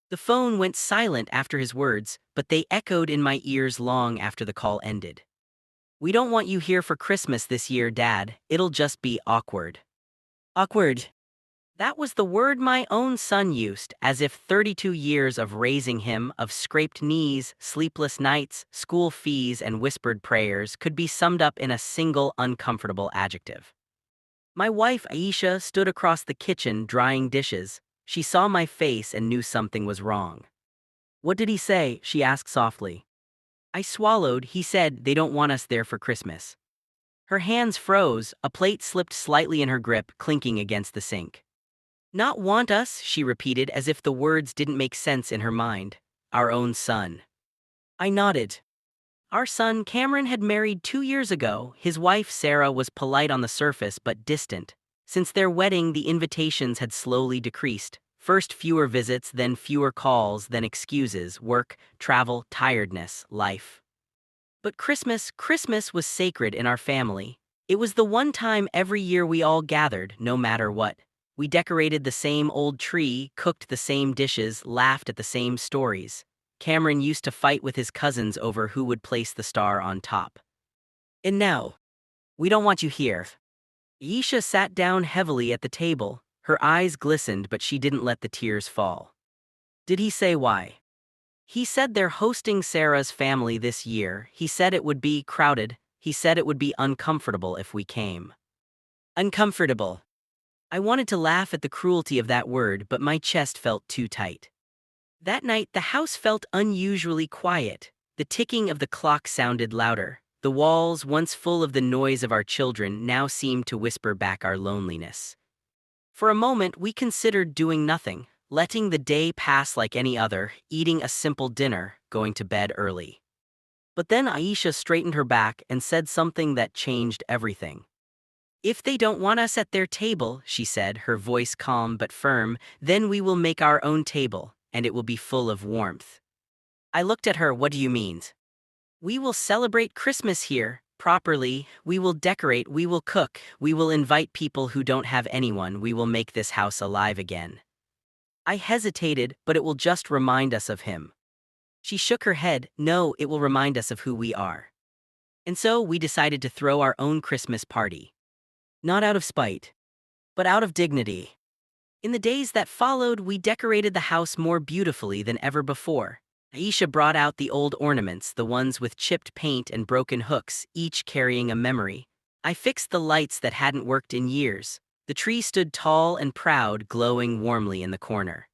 The phone went silent after his words, but they echoed in my ears long after the call ended. "We don't want you here for Christmas this year, Dad. It'll just be awkward." Awkward. That was the word my own son used, as if 32 years of raising him, of scraped knees, sleepless nights, school fees, and whispered prayers could be summed up in a single uncomfortable adjective. My wife, Aisha, stood across the kitchen drying dishes. She saw my face and knew something was wrong. "What did he say?" she asked softly. I swallowed. "He said they don't want us there for Christmas." Her hands froze, a plate slipped slightly in her grip, clinking against the sink. "Not want us," she repeated as if the words didn't make sense in her mind. "Our own son." I nodded. Our son, Cameron, had married 2 years ago. His wife, Sarah, was polite on the surface but distant. Since their wedding, the invitations had slowly decreased. First fewer visits, then fewer calls, then excuses, work, travel, tiredness, life. But Christmas was sacred in our family. It was the one time every year we all gathered, no matter what. We decorated the same old tree, cooked the same dishes, laughed at the same stories. Cameron used to fight with his cousins over who would place the star on top. "And now, we don't want you here." Yisha sat down heavily at the table. Her eyes glistened, but she didn't let the tears fall. "Did he say why?" "He said they're hosting Sarah's family this year. He said it would be crowded. He said it would be uncomfortable if we came." Uncomfortable. I wanted to laugh at the cruelty of that word, but my chest felt too tight. That night, the house felt unusually quiet. The ticking of the clock sounded louder. The walls, once full of the noise of our children, now seemed to whisper back our loneliness. For a moment, we considered doing nothing, letting the day pass like any other, eating a simple dinner, going to bed early. But then Aisha straightened her back and said something that changed everything. "If they don't want us at their table," she said, her voice calm but firm, "then we will make our own table, and it will be full of warmth." I looked at her. "What do you mean?" "We will celebrate Christmas here, properly. We will decorate, we will cook, we will invite people who don't have anyone. We will make this house alive again." I hesitated, "But it will just remind us of him." She shook her head. "No, it will remind us of who we are." And so we decided to throw our own Christmas party. Not out of spite, but out of dignity. In the days that followed, we decorated the house more beautifully than ever before. Aisha brought out the old ornaments, the ones with chipped paint and broken hooks, each carrying a memory. I fixed the lights that hadn't worked in years. The tree stood tall and proud, glowing warmly in the corner.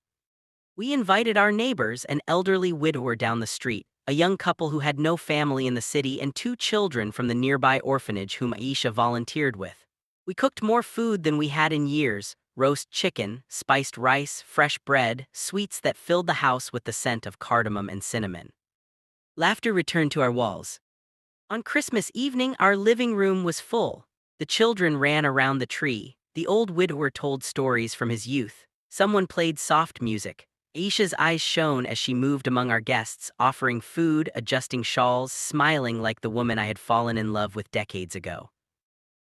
We invited our neighbors, an elderly widower down the street, a young couple who had no family in the city, and 2 children from the nearby orphanage whom Aisha volunteered with. We cooked more food than we had in years: roast chicken, spiced rice, fresh bread, sweets that filled the house with the scent of cardamom and cinnamon. Laughter returned to our walls. On Christmas evening, our living room was full. The children ran around the tree. The old widower told stories from his youth. Someone played soft music. Aisha's eyes shone as she moved among our guests, offering food, adjusting shawls, smiling like the woman I had fallen in love with decades ago.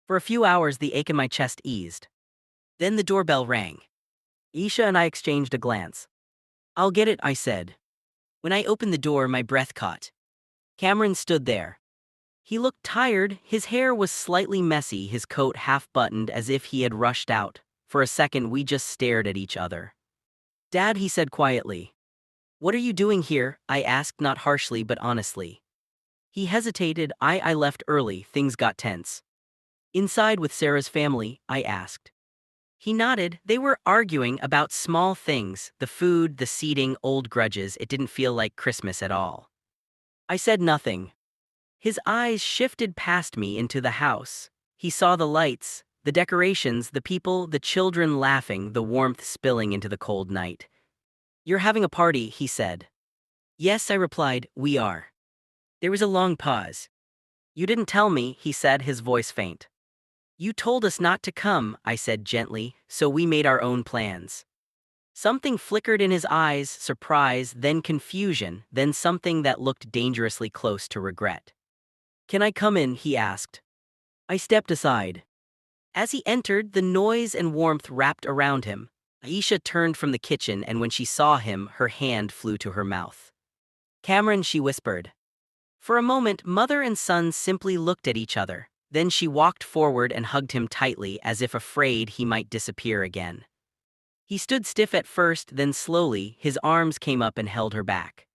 For a few hours, the ache in my chest eased. Then the doorbell rang. Aisha and I exchanged a glance. "I'll get it," I said. When I opened the door, my breath caught. Cameron stood there. He looked tired. His hair was slightly messy, his coat half-buttoned as if he had rushed out. For a second, we just stared at each other. "Dad," he said quietly. "What are you doing here?" I asked, not harshly but honestly. He hesitated. I left early. Things got tense." "Inside with Sarah's family?" I asked. He nodded. "They were arguing about small things, the food, the seating, old grudges. It didn't feel like Christmas at all." I said nothing. His eyes shifted past me into the house. He saw the lights, the decorations, the people, the children laughing, the warmth spilling into the cold night. "You're having a party," he said. "Yes," I replied, "we are." There was a long pause. "You didn't tell me," he said, his voice faint. "You told us not to come," I said gently, "so we made our own plans." Something flickered in his eyes, surprise, then confusion, then something that looked dangerously close to regret. "Can I come in?" he asked. I stepped aside. As he entered, the noise and warmth wrapped around him. Aisha turned from the kitchen, and when she saw him, her hand flew to her mouth. Cameron, she whispered. For a moment, mother and son simply looked at each other. Then she walked forward and hugged him tightly, as if afraid he might disappear again. He stood stiff at first, then slowly, his arms came up and held her back.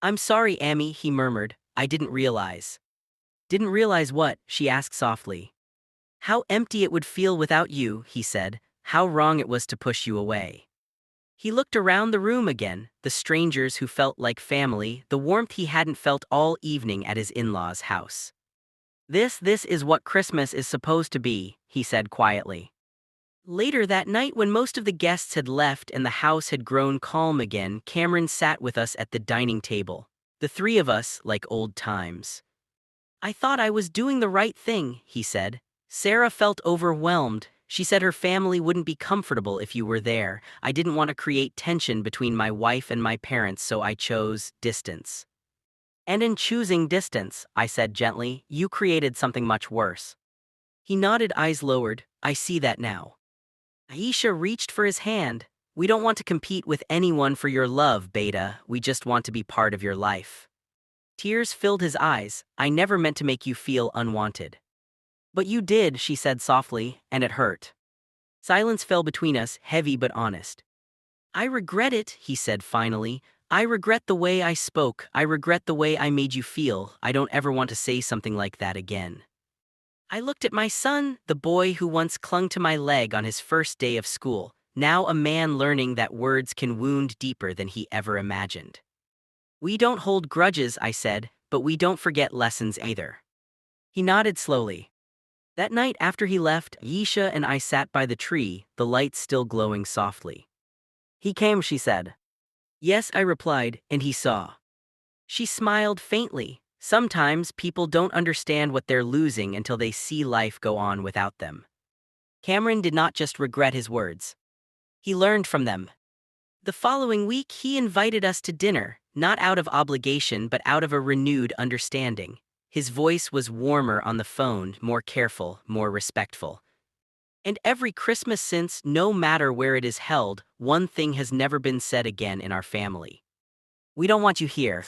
I'm sorry, Amy, he murmured. I didn't realize. Didn't realize what? She asked softly. How empty it would feel without you, he said. How wrong it was to push you away. He looked around the room again, the strangers who felt like family, the warmth he hadn't felt all evening at his in-laws' house. This is what Christmas is supposed to be, he said quietly. Later that night, when most of the guests had left and the house had grown calm again, Cameron sat with us at the dining table. The three of us, like old times. I thought I was doing the right thing, he said. Sarah felt overwhelmed. She said her family wouldn't be comfortable if you were there. I didn't want to create tension between my wife and my parents, so I chose distance. And in choosing distance, I said gently, you created something much worse. He nodded, eyes lowered. I see that now. Aisha reached for his hand. We don't want to compete with anyone for your love, Beta. We just want to be part of your life. Tears filled his eyes. I never meant to make you feel unwanted. But you did, she said softly, and it hurt. Silence fell between us, heavy but honest. I regret it, he said finally. I regret the way I spoke. I regret the way I made you feel. I don't ever want to say something like that again. I looked at my son, the boy who once clung to my leg on his first day of school, now a man learning that words can wound deeper than he ever imagined. We don't hold grudges, I said, but we don't forget lessons either. He nodded slowly. That night after he left, Aisha and I sat by the tree, the lights still glowing softly. He came, she said. Yes, I replied, and he saw. She smiled faintly. Sometimes people don't understand what they're losing until they see life go on without them. Cameron did not just regret his words. He learned from them. The following week, he invited us to dinner, not out of obligation but out of a renewed understanding. His voice was warmer on the phone, more careful, more respectful. And every Christmas since, no matter where it is held, one thing has never been said again in our family. We don't want you here.